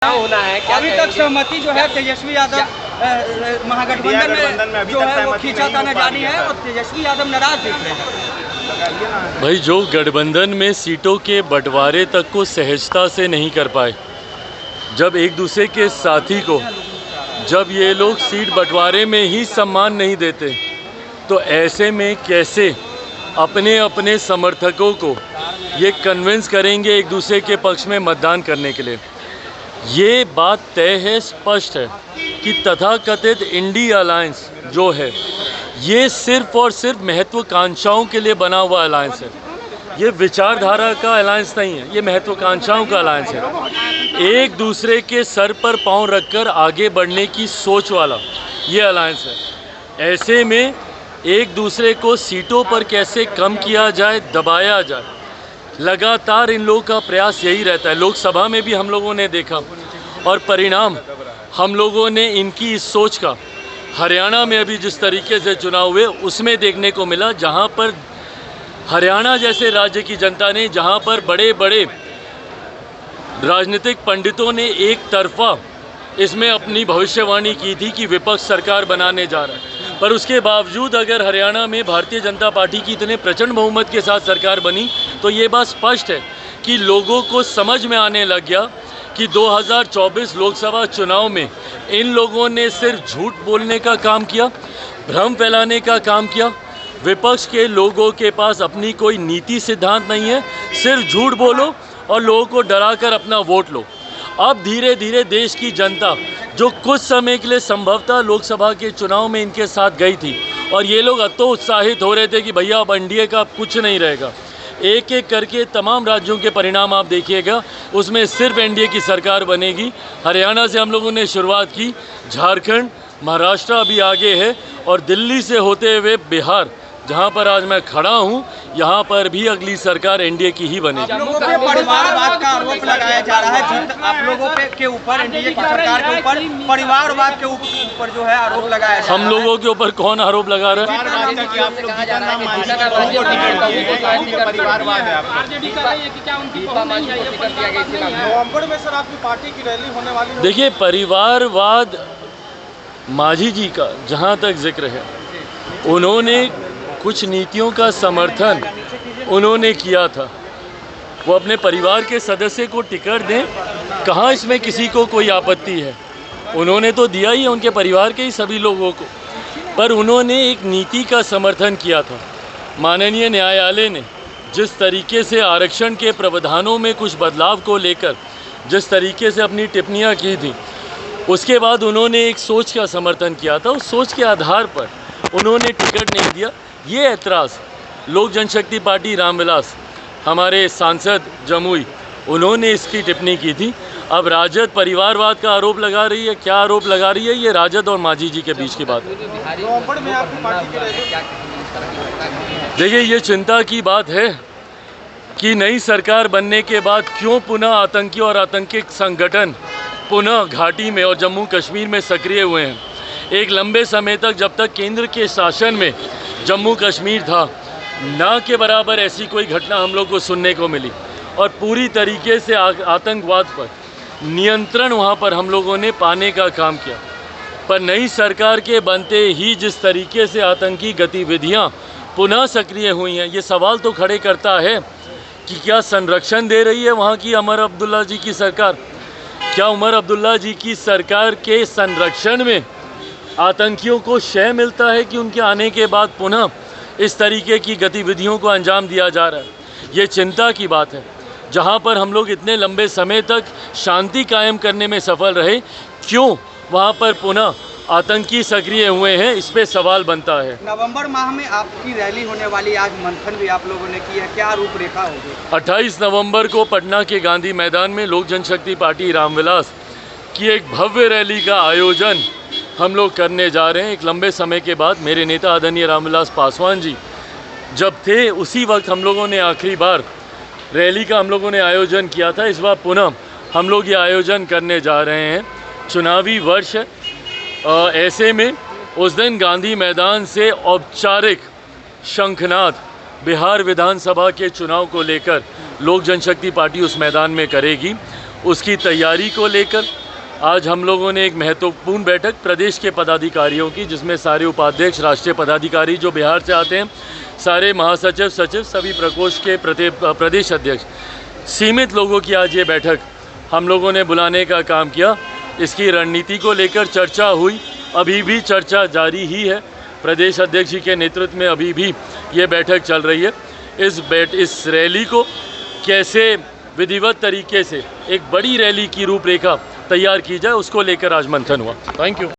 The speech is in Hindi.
होना है क्या? अभी तक सहमति जो है तेजस्वी यादव महागठबंधन में जो है वो खींचाताना जारी है और तेजस्वी यादव नाराज दिख रहे हैं। भाई, जो गठबंधन में सीटों के बंटवारे तक को सहजता से नहीं कर पाए, जब एक दूसरे के साथी को जब ये लोग सीट बंटवारे में ही सम्मान नहीं देते, तो ऐसे में कैसे अपने अपने समर्थकों को ये कन्विंस करेंगे एक दूसरे के पक्ष में मतदान करने के लिए। ये बात तय है, स्पष्ट है कि तथाकथित इंडी अलायंस जो है ये सिर्फ और सिर्फ महत्वाकांक्षाओं के लिए बना हुआ अलायंस है। ये विचारधारा का अलायंस नहीं है, ये महत्वाकांक्षाओं का अलायंस है। एक दूसरे के सर पर पांव रखकर आगे बढ़ने की सोच वाला ये अलायंस है। ऐसे में एक दूसरे को सीटों पर कैसे कम किया जाए, दबाया जाए, लगातार इन लोगों का प्रयास यही रहता है। लोकसभा में भी हम लोगों ने देखा और परिणाम हम लोगों ने इनकी इस सोच का हरियाणा में अभी जिस तरीके से चुनाव हुए उसमें देखने को मिला, जहां पर हरियाणा जैसे राज्य की जनता ने, जहां पर बड़े बड़े राजनीतिक पंडितों ने एक तरफा इसमें अपनी भविष्यवाणी की थी कि विपक्ष सरकार बनाने जा रहा है, पर उसके बावजूद अगर हरियाणा में भारतीय जनता पार्टी की इतने प्रचंड बहुमत के साथ सरकार बनी, तो ये बात स्पष्ट है कि लोगों को समझ में आने लग गया कि 2024 लोकसभा चुनाव में इन लोगों ने सिर्फ झूठ बोलने का काम किया, भ्रम फैलाने का काम किया। विपक्ष के लोगों के पास अपनी कोई नीति सिद्धांत नहीं है, सिर्फ झूठ बोलो और लोगों को डराकर अपना वोट लो। अब धीरे धीरे देश की जनता जो कुछ समय के लिए संभवतः लोकसभा के चुनाव में इनके साथ गई थी और ये लोग अतो उत्साहित हो रहे थे कि भैया अब एनडीए का कुछ नहीं रहेगा, एक एक करके तमाम राज्यों के परिणाम आप देखिएगा, उसमें सिर्फ एनडीए की सरकार बनेगी। हरियाणा से हम लोगों ने शुरुआत की, झारखंड, महाराष्ट्र अभी आगे है और दिल्ली से होते हुए बिहार, जहां पर आज मैं खड़ा हूं, यहां पर भी अगली सरकार एनडीए की ही बनेगी। आप लोगों पे परिवारवाद का आरोप लगाया जा रहा है, आप लोगों के ऊपर, एनडीए की सरकार के ऊपर परिवारवाद के ऊपर जो है आरोप लगाया जा रहा है। हम लोगों के ऊपर कौन आरोप लगा रहा है? नवंबर में सर आपकी पार्टी की रैली होने वाली है। देखिए, परिवारवाद मांझी जी का जहां तक जिक्र है, उन्होंने कुछ नीतियों का समर्थन उन्होंने किया था। वो अपने परिवार के सदस्य को टिकट दें, कहाँ इसमें किसी को कोई आपत्ति है, उन्होंने तो दिया ही है उनके परिवार के ही सभी लोगों को, पर उन्होंने एक नीति का समर्थन किया था। माननीय न्यायालय ने जिस तरीके से आरक्षण के प्रावधानों में कुछ बदलाव को लेकर जिस तरीके से अपनी टिप्पणियाँ की थी, उसके बाद उन्होंने एक सोच का समर्थन किया था। उस सोच के आधार पर उन्होंने टिकट नहीं दिया। ये ऐतराज़ लोक जनशक्ति पार्टी रामविलास, हमारे सांसद जमुई, उन्होंने इसकी टिप्पणी की थी। अब राजद परिवारवाद का आरोप लगा रही है, क्या आरोप लगा रही है? ये राजद और मांझी जी के बीच की बात है। देखिए, ये चिंता की बात है कि नई सरकार बनने के बाद क्यों पुनः आतंकी और आतंकिक संगठन पुनः घाटी में और जम्मू कश्मीर में सक्रिय हुए हैं। एक लंबे समय तक, जब तक केंद्र के शासन में जम्मू कश्मीर था, ना के बराबर ऐसी कोई घटना हम लोग को सुनने को मिली और पूरी तरीके से आतंकवाद पर नियंत्रण वहाँ पर हम लोगों ने पाने का काम किया। पर नई सरकार के बनते ही जिस तरीके से आतंकी गतिविधियाँ पुनः सक्रिय हुई हैं, ये सवाल तो खड़े करता है कि क्या संरक्षण दे रही है वहाँ की उमर अब्दुल्ला जी की सरकार? क्या उमर अब्दुल्ला जी की सरकार के संरक्षण में आतंकियों को शय मिलता है कि उनके आने के बाद पुनः इस तरीके की गतिविधियों को अंजाम दिया जा रहा है? ये चिंता की बात है। जहां पर हम लोग इतने लंबे समय तक शांति कायम करने में सफल रहे, क्यों वहां पर पुनः आतंकी सक्रिय हुए हैं, इस पे सवाल बनता है। नवंबर माह में आपकी रैली होने वाली, आज मंथन भी आप लोगों ने की है, क्या रूपरेखा होगी? 28 नवंबर को पटना के गांधी मैदान में लोक जनशक्ति पार्टी रामविलास की एक भव्य रैली का आयोजन हम लोग करने जा रहे हैं। एक लंबे समय के बाद मेरे नेता आदरणीय रामविलास पासवान जी जब थे, उसी वक्त हम लोगों ने आखिरी बार रैली का हम लोगों ने आयोजन किया था। इस बार पुनः हम लोग ये आयोजन करने जा रहे हैं। चुनावी वर्ष है, ऐसे में उस दिन गांधी मैदान से औपचारिक शंखनाद बिहार विधानसभा के चुनाव को लेकर लोक जनशक्ति पार्टी उस मैदान में करेगी उसकी तैयारी को लेकर आज हम लोगों ने एक महत्वपूर्ण बैठक प्रदेश के पदाधिकारियों की, जिसमें सारे उपाध्यक्ष, राष्ट्रीय पदाधिकारी जो बिहार से आते हैं, सारे महासचिव, सचिव, सभी प्रकोष्ठ के प्रदेश अध्यक्ष, सीमित लोगों की आज ये बैठक हम लोगों ने बुलाने का काम किया। इसकी रणनीति को लेकर चर्चा हुई, अभी भी चर्चा जारी ही है। प्रदेश अध्यक्ष जी के नेतृत्व में अभी भी ये बैठक चल रही है। इस रैली को कैसे विधिवत तरीके से एक बड़ी रैली की रूपरेखा तैयार की जाए, उसको लेकर आज मंथन हुआ। Thank you.